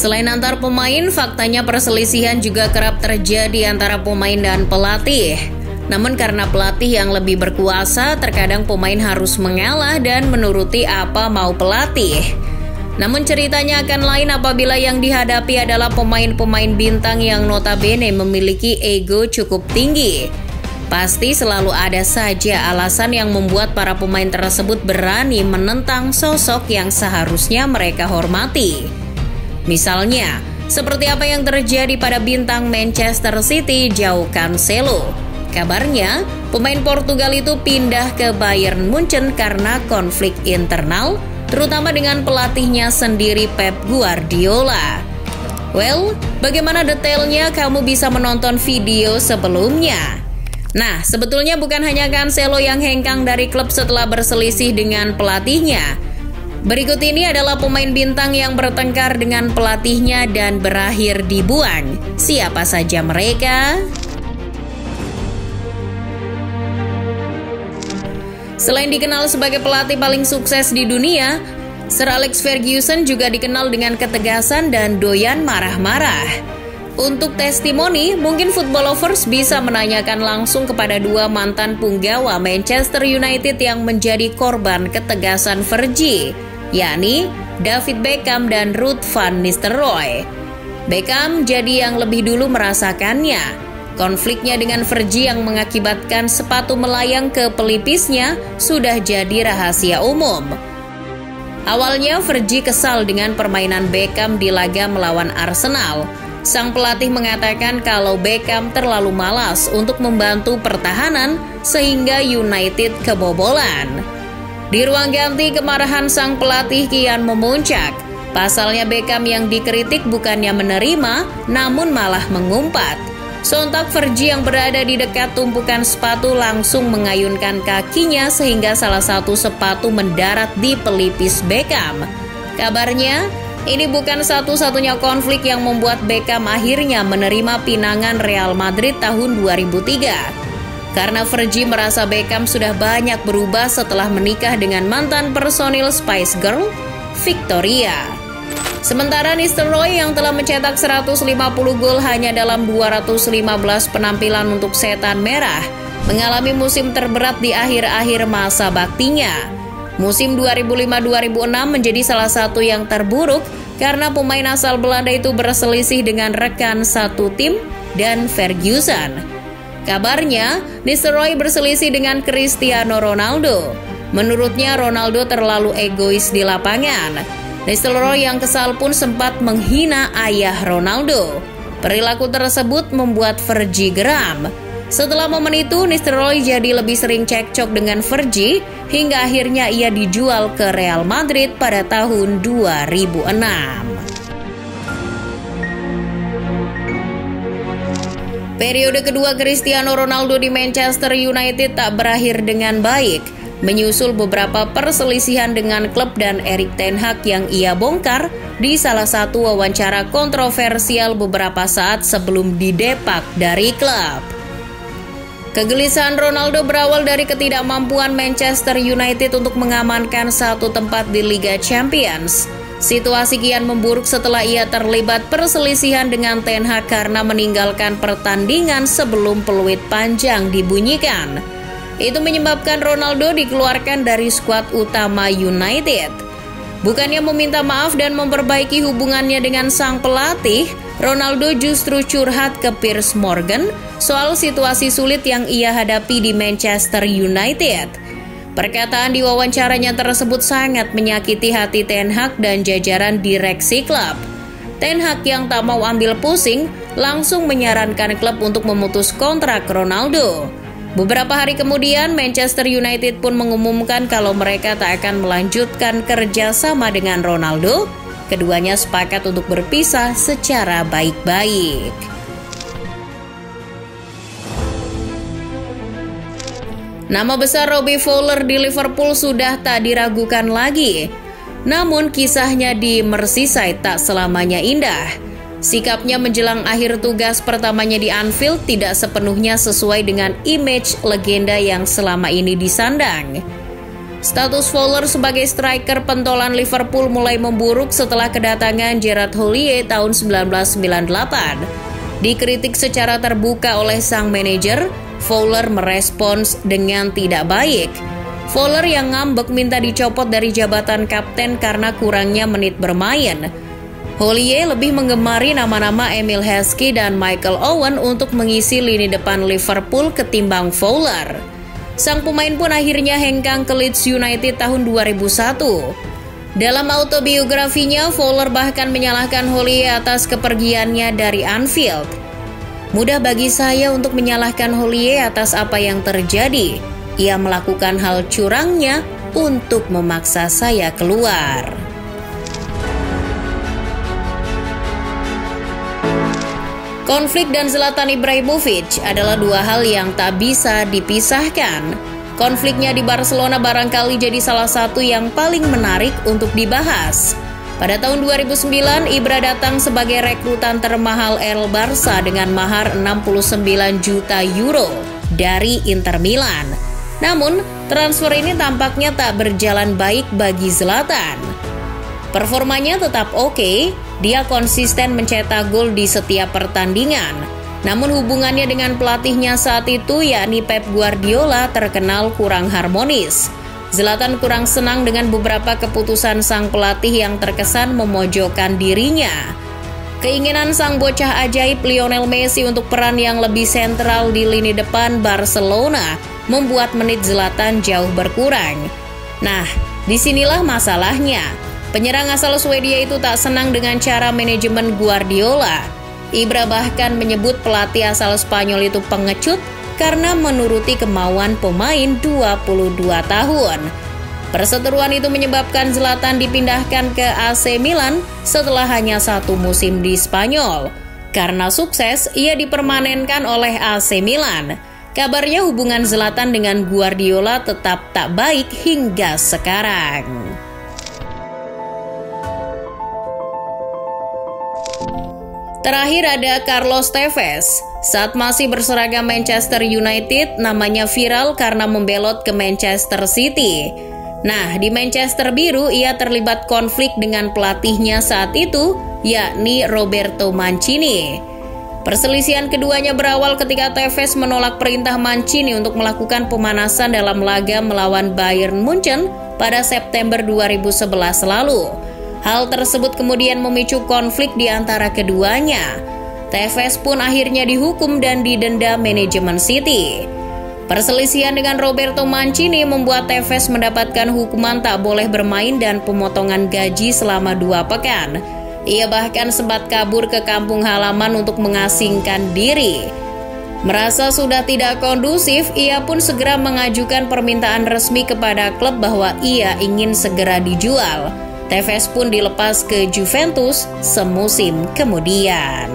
Selain antar pemain, faktanya perselisihan juga kerap terjadi antara pemain dan pelatih. Namun karena pelatih yang lebih berkuasa, terkadang pemain harus mengalah dan menuruti apa mau pelatih. Namun ceritanya akan lain apabila yang dihadapi adalah pemain-pemain bintang yang notabene memiliki ego cukup tinggi. Pasti selalu ada saja alasan yang membuat para pemain tersebut berani menentang sosok yang seharusnya mereka hormati. Misalnya, seperti apa yang terjadi pada bintang Manchester City, João Cancelo. Kabarnya, pemain Portugal itu pindah ke Bayern Munchen karena konflik internal, terutama dengan pelatihnya sendiri Pep Guardiola. Well, bagaimana detailnya kamu bisa menonton video sebelumnya. Nah, sebetulnya bukan hanya Cancelo yang hengkang dari klub setelah berselisih dengan pelatihnya. Berikut ini adalah pemain bintang yang bertengkar dengan pelatihnya dan berakhir dibuang. Siapa saja mereka? Selain dikenal sebagai pelatih paling sukses di dunia, Sir Alex Ferguson juga dikenal dengan ketegasan dan doyan marah-marah. Untuk testimoni, mungkin football lovers bisa menanyakan langsung kepada dua mantan punggawa Manchester United yang menjadi korban ketegasan Fergie, yakni David Beckham dan Ruud van Nistelrooy. Beckham jadi yang lebih dulu merasakannya. Konfliknya dengan Fergie yang mengakibatkan sepatu melayang ke pelipisnya sudah jadi rahasia umum. Awalnya Fergie kesal dengan permainan Beckham di laga melawan Arsenal. Sang pelatih mengatakan kalau Beckham terlalu malas untuk membantu pertahanan sehingga United kebobolan. Di ruang ganti, kemarahan sang pelatih kian memuncak. Pasalnya Beckham yang dikritik bukannya menerima, namun malah mengumpat. Sontak Fergie yang berada di dekat tumpukan sepatu langsung mengayunkan kakinya sehingga salah satu sepatu mendarat di pelipis Beckham. Kabarnya, ini bukan satu-satunya konflik yang membuat Beckham akhirnya menerima pinangan Real Madrid tahun 2003. Karena Fergie merasa Beckham sudah banyak berubah setelah menikah dengan mantan personil Spice Girl, Victoria. Sementara Nistelrooy yang telah mencetak 150 gol hanya dalam 215 penampilan untuk Setan Merah, mengalami musim terberat di akhir-akhir masa baktinya. Musim 2005-2006 menjadi salah satu yang terburuk karena pemain asal Belanda itu berselisih dengan rekan satu tim dan Ferguson. Kabarnya, Nistelrooy berselisih dengan Cristiano Ronaldo. Menurutnya Ronaldo terlalu egois di lapangan. Nistelrooy yang kesal pun sempat menghina ayah Ronaldo. Perilaku tersebut membuat Fergie geram. Setelah momen itu, Nistelrooy jadi lebih sering cekcok dengan Fergie hingga akhirnya ia dijual ke Real Madrid pada tahun 2006. Periode kedua Cristiano Ronaldo di Manchester United tak berakhir dengan baik. Menyusul beberapa perselisihan dengan klub dan Erik ten Hag yang ia bongkar di salah satu wawancara kontroversial beberapa saat sebelum didepak dari klub. Kegelisahan Ronaldo berawal dari ketidakmampuan Manchester United untuk mengamankan satu tempat di Liga Champions. Situasi kian memburuk setelah ia terlibat perselisihan dengan Ten Hag karena meninggalkan pertandingan sebelum peluit panjang dibunyikan. Itu menyebabkan Ronaldo dikeluarkan dari skuad utama United. Bukannya meminta maaf dan memperbaiki hubungannya dengan sang pelatih, Ronaldo justru curhat ke Piers Morgan soal situasi sulit yang ia hadapi di Manchester United. Perkataan di wawancaranya tersebut sangat menyakiti hati Ten Hag dan jajaran direksi klub. Ten Hag yang tak mau ambil pusing langsung menyarankan klub untuk memutus kontrak Ronaldo. Beberapa hari kemudian, Manchester United pun mengumumkan kalau mereka tak akan melanjutkan kerjasama dengan Ronaldo. Keduanya sepakat untuk berpisah secara baik-baik. Nama besar Robbie Fowler di Liverpool sudah tak diragukan lagi. Namun kisahnya di Merseyside tak selamanya indah. Sikapnya menjelang akhir tugas pertamanya di Anfield tidak sepenuhnya sesuai dengan image legenda yang selama ini disandang. Status Fowler sebagai striker pentolan Liverpool mulai memburuk setelah kedatangan Gerard Houllier tahun 1998. Dikritik secara terbuka oleh sang manajer, Fowler merespons dengan tidak baik. Fowler yang ngambek minta dicopot dari jabatan kapten karena kurangnya menit bermain. Houllier lebih menggemari nama-nama Emile Heskey dan Michael Owen untuk mengisi lini depan Liverpool ketimbang Fowler. Sang pemain pun akhirnya hengkang ke Leeds United tahun 2001. Dalam autobiografinya, Fowler bahkan menyalahkan Houllier atas kepergiannya dari Anfield. Mudah bagi saya untuk menyalahkan Houllier atas apa yang terjadi. Ia melakukan hal curangnya untuk memaksa saya keluar. Konflik dan Zlatan Ibrahimovic adalah dua hal yang tak bisa dipisahkan. Konfliknya di Barcelona barangkali jadi salah satu yang paling menarik untuk dibahas. Pada tahun 2009, Ibra datang sebagai rekrutan termahal El Barça dengan mahar 69 juta euro dari Inter Milan. Namun, transfer ini tampaknya tak berjalan baik bagi Zlatan. Performanya tetap oke, dia konsisten mencetak gol di setiap pertandingan. Namun hubungannya dengan pelatihnya saat itu yakni Pep Guardiola terkenal kurang harmonis. Zlatan kurang senang dengan beberapa keputusan sang pelatih yang terkesan memojokkan dirinya. Keinginan sang bocah ajaib Lionel Messi untuk peran yang lebih sentral di lini depan Barcelona membuat menit Zlatan jauh berkurang. Nah, disinilah masalahnya. Penyerang asal Swedia itu tak senang dengan cara manajemen Guardiola. Ibra bahkan menyebut pelatih asal Spanyol itu pengecut karena menuruti kemauan pemain 22 tahun. Perseteruan itu menyebabkan Zlatan dipindahkan ke AC Milan setelah hanya 1 musim di Spanyol. Karena sukses, ia dipermanenkan oleh AC Milan. Kabarnya hubungan Zlatan dengan Guardiola tetap tak baik hingga sekarang. Terakhir ada Carlos Tevez. Saat masih berseragam Manchester United, namanya viral karena membelot ke Manchester City. Nah, di Manchester Biru ia terlibat konflik dengan pelatihnya saat itu, yakni Roberto Mancini. Perselisihan keduanya berawal ketika Tevez menolak perintah Mancini untuk melakukan pemanasan dalam laga melawan Bayern Munchen pada September 2011 lalu. Hal tersebut kemudian memicu konflik di antara keduanya. Tevez pun akhirnya dihukum dan didenda manajemen City. Perselisihan dengan Roberto Mancini membuat Tevez mendapatkan hukuman tak boleh bermain dan pemotongan gaji selama 2 pekan. Ia bahkan sempat kabur ke kampung halaman untuk mengasingkan diri. Merasa sudah tidak kondusif, ia pun segera mengajukan permintaan resmi kepada klub bahwa ia ingin segera dijual. Tevez pun dilepas ke Juventus semusim kemudian.